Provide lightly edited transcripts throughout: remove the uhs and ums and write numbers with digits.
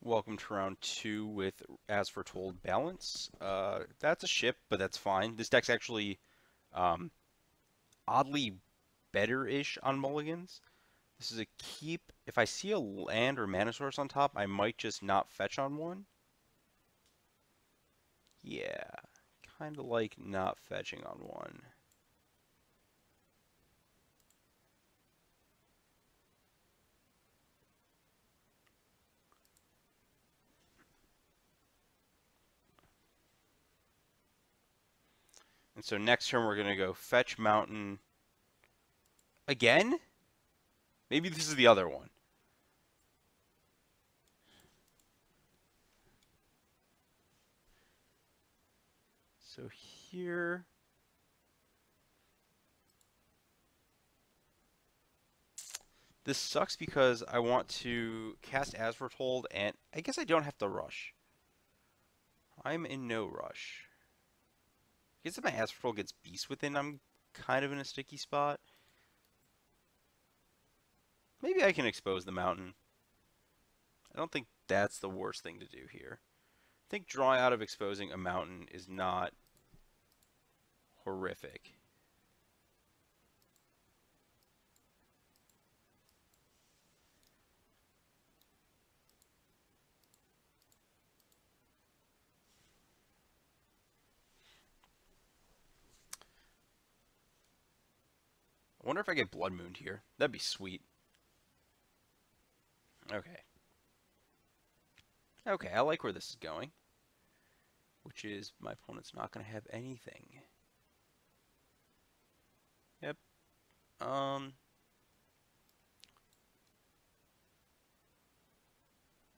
Welcome to round 2 with As Foretold Balance. That's a ship, but that's fine. This deck's actually um, oddly better-ish on mulligans. This is a keep. If I see a land or mana source on top, I might just not fetch on one. Yeah, kind of like not fetching on one. And so next turn we're going to go fetch mountain again? Maybe this is the other one. So here... This sucks because I want to cast As Foretold, and I guess I don't have to rush. I'm in no rush. I guess if my As Foretold gets Beast Within, I'm kind of in a sticky spot. Maybe I can expose the mountain. I don't think that's the worst thing to do here. I think drawing out of exposing a mountain is not horrific. I wonder if I get Blood Mooned here. That'd be sweet. Okay. Okay, I like where this is going. Which is, my opponent's not going to have anything. Yep.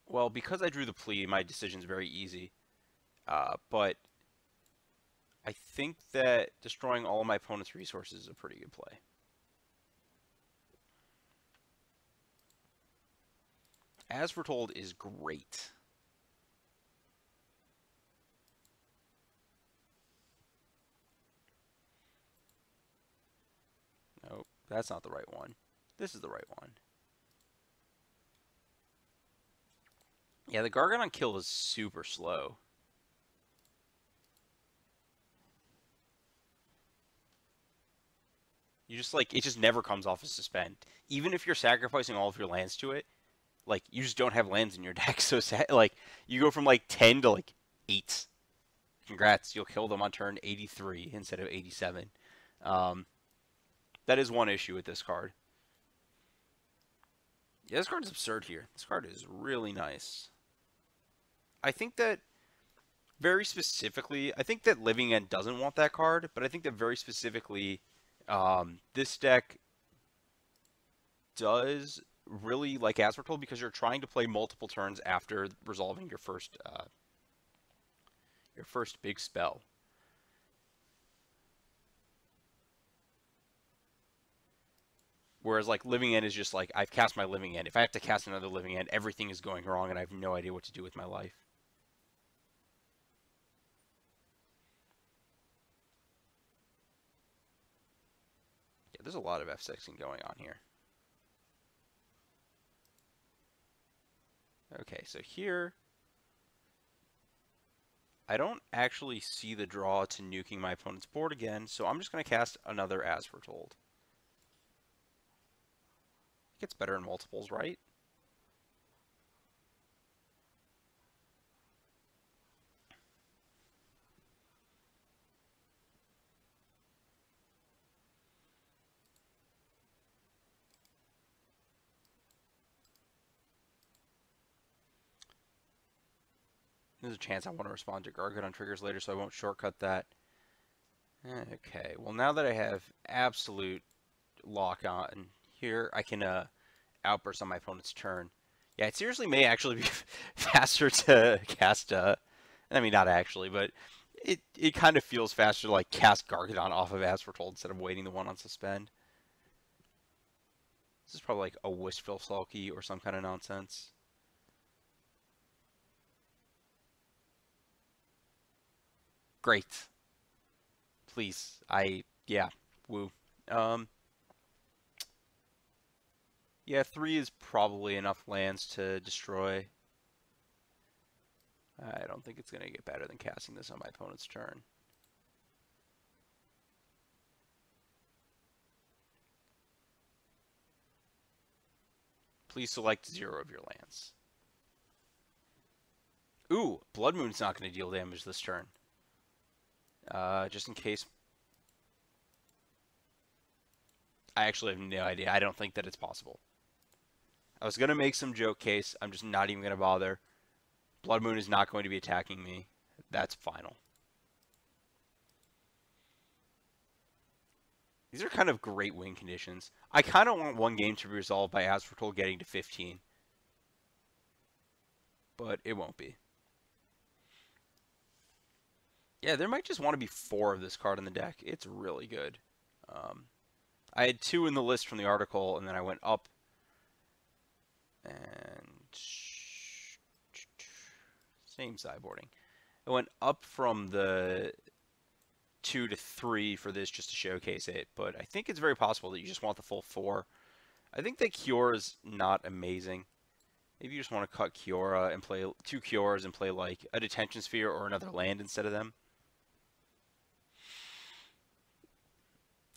Well, because I drew the plea, my decision's very easy. But I think that destroying all of my opponent's resources is a pretty good play. As Foretold is great. Nope, that's not the right one. This is the right one. Yeah, the Gargadon kill is super slow. You just like it just never comes off a suspend. Even if you're sacrificing all of your lands to it, like you just don't have lands in your deck. So like you go from like 10 to like 8. Congrats, you'll kill them on turn 83 instead of 87. Um, that is one issue with this card. Yeah, this card is absurd here. This card is really nice. I think that very specifically, I think that Living End doesn't want that card, but I think that very specifically, this deck does really like As Foretold because you're trying to play multiple turns after resolving your first big spell. Whereas like Living End is just like I've cast my Living End. If I have to cast another Living End, everything is going wrong and I have no idea what to do with my life. Yeah, there's a lot of F6ing going on here. Okay, so here I don't actually see the draw to nuking my opponent's board again, so I'm just going to cast another As Foretold. It gets better in multiples, right? There's a chance I want to respond to Gargadon triggers later, so I won't shortcut that. Okay, well now that I have absolute lock on here, I can outburst on my opponent's turn. Yeah, it seriously may actually be faster to cast, I mean not actually, but it kind of feels faster to like cast Gargadon off of As Foretold instead of waiting the one on suspend. This is probably like a Wistful Sulky or some kind of nonsense. Great. Please. Yeah. Woo. Um, yeah, 3 is probably enough lands to destroy. I don't think it's going to get better than casting this on my opponent's turn. Please select 0 of your lands. Ooh, Blood Moon's not going to deal damage this turn. Just in case. I actually have no idea. I don't think that it's possible. I was going to make some joke case. I'm just not even going to bother. Blood Moon is not going to be attacking me. That's final. These are kind of great win conditions. I kind of want one game to be resolved by Azrael getting to 15. But it won't be. Yeah, there might just want to be 4 of this card in the deck. It's really good. I had 2 in the list from the article, and then I went up. And same sideboarding. I went up from the 2 to 3 for this just to showcase it, but I think it's very possible that you just want the full 4. I think that Kiora is not amazing. Maybe you just want to cut Kiora and play 2 Kioras and play like a Detention Sphere or another land instead of them.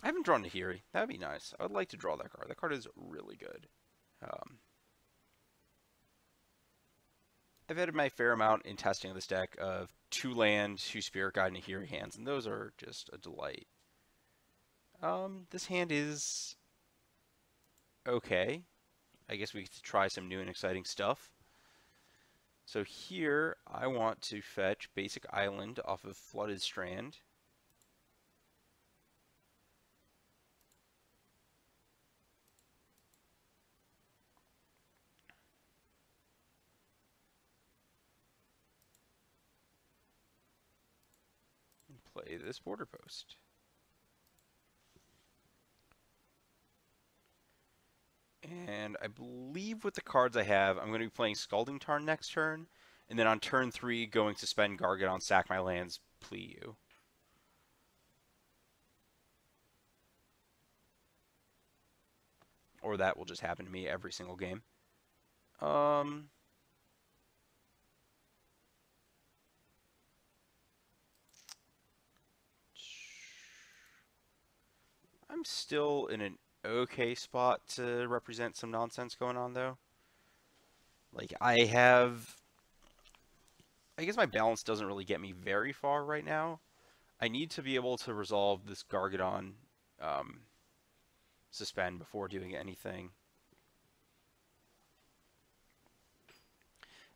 I haven't drawn Nahiri. That'd be nice. I would like to draw that card. That card is really good. I've had my fair amount in testing of this deck of 2 land, 2 Spirit Guide, and Nahiri hands, and those are just a delight. This hand is okay. I guess we get to try some new and exciting stuff. So here, I want to fetch Basic Island off of Flooded Strand. Play this Border Post. And I believe with the cards I have, I'm going to be playing Scalding Tarn next turn, and then on turn 3, going to spend Gargadon, sack my lands, plea you. Or that will just happen to me every single game. I'm still in an okay spot to represent some nonsense going on, though. Like, I guess my balance doesn't really get me very far right now. I need to be able to resolve this Gargadon suspend before doing anything.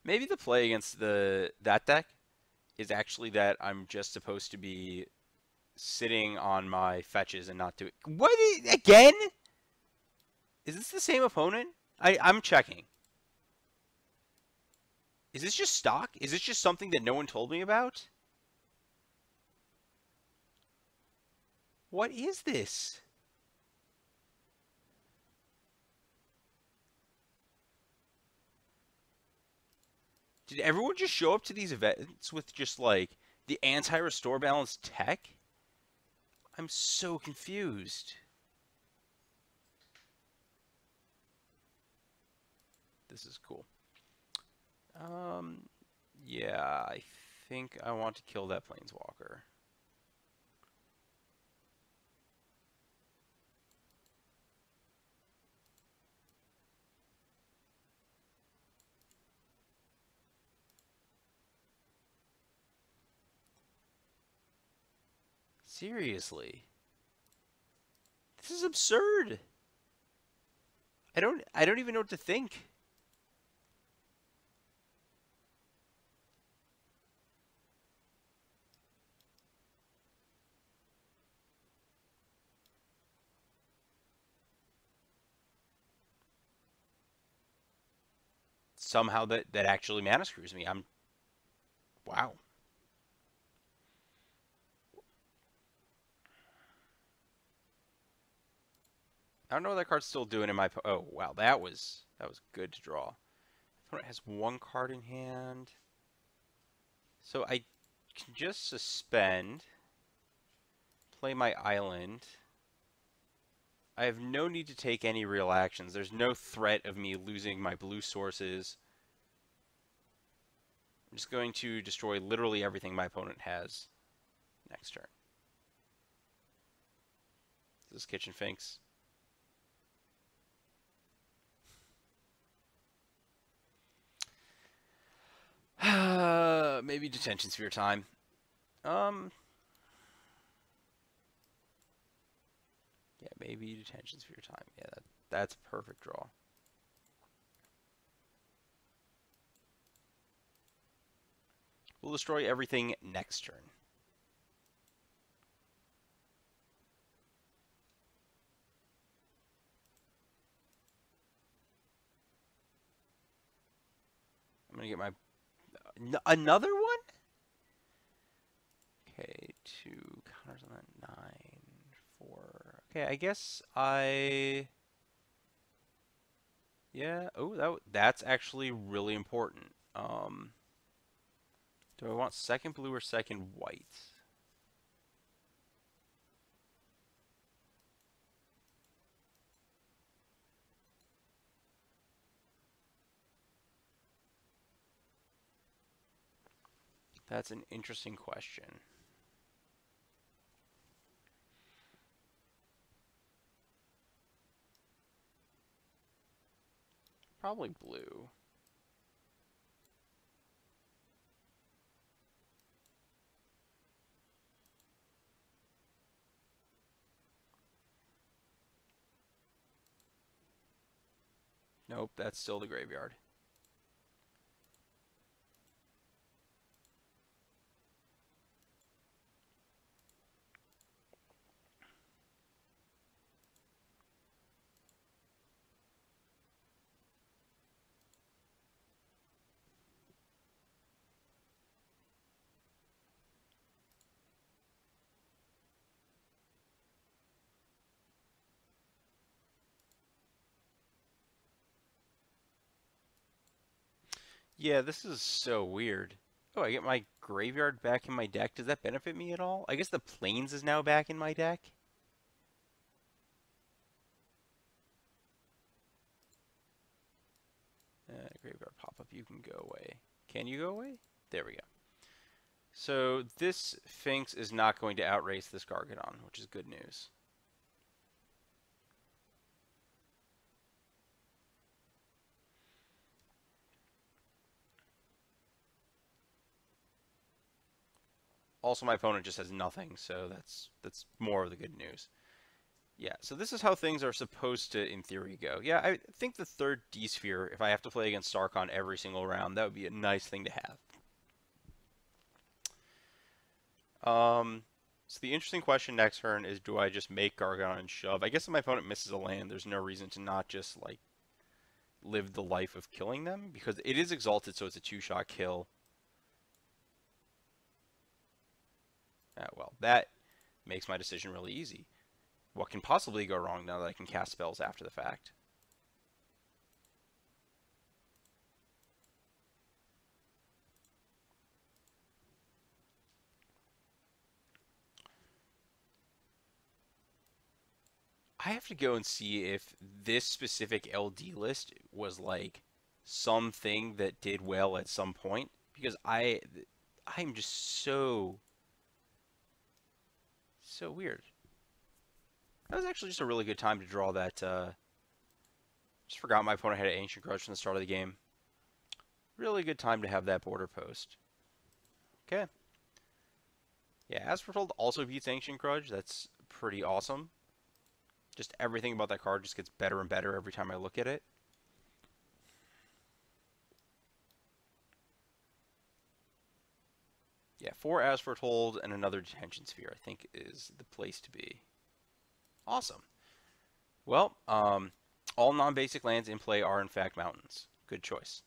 Maybe the play against that deck is actually that I'm just supposed to be sitting on my fetches and not doing... What? Again? Is this the same opponent? I'm checking. Is this just stock? Is this just something that no one told me about? What is this? Did everyone just show up to these events with just like the anti-restore balance tech? I'm so confused. This is cool. Yeah, I think I want to kill that Planeswalker. Seriously. This is absurd. I don't even know what to think. Somehow that actually mana screws me. Wow. I don't know what that card's still doing in my... Oh, wow, that was good to draw. Opponent has 1 card in hand. So I can just suspend, play my island. I have no need to take any real actions. There's no threat of me losing my blue sources. I'm just going to destroy literally everything my opponent has next turn. This is Kitchen Finks. Maybe Detention Sphere time. Yeah, maybe Detention Sphere time. Yeah, that's a perfect draw. We'll destroy everything next turn. I'm gonna get my another one. Okay, 2 counters on that. 9, 4. Okay, I guess yeah. Oh, that's actually really important. Do I want second blue or second white? That's an interesting question. Probably blue. Nope, that's still the graveyard. Yeah, this is so weird. Oh, I get my graveyard back in my deck. Does that benefit me at all? I guess the Plains is now back in my deck. Graveyard pop-up, you can go away. Can you go away? There we go. So this Finks is not going to outrace this Gargadon, which is good news. Also, my opponent just has nothing, so that's more of the good news. Yeah, so this is how things are supposed to, in theory, go. Yeah, I think the third D-Sphere, if I have to play against Starcon every single round, that would be a nice thing to have. So the interesting question next turn is, do I just make Gargadon and shove? I guess if my opponent misses a land, there's no reason to not just, like, live the life of killing them, because it is exalted, so it's a 2-shot kill. Well, that makes my decision really easy. What can possibly go wrong now that I can cast spells after the fact? I have to go and see if this specific LD list was like something that did well at some point, because I'm just so weird. That was actually just a really good time to draw that. Just forgot my opponent had an Ancient Grudge from the start of the game. Really good time to have that border post. Okay. Yeah, as foretold also beats Ancient Grudge. That's pretty awesome. Just everything about that card just gets better and better every time I look at it. Yeah, 4 As Foretold and another Detention Sphere, I think, is the place to be. Awesome. Well, all non-basic lands in play are, in fact, mountains. Good choice.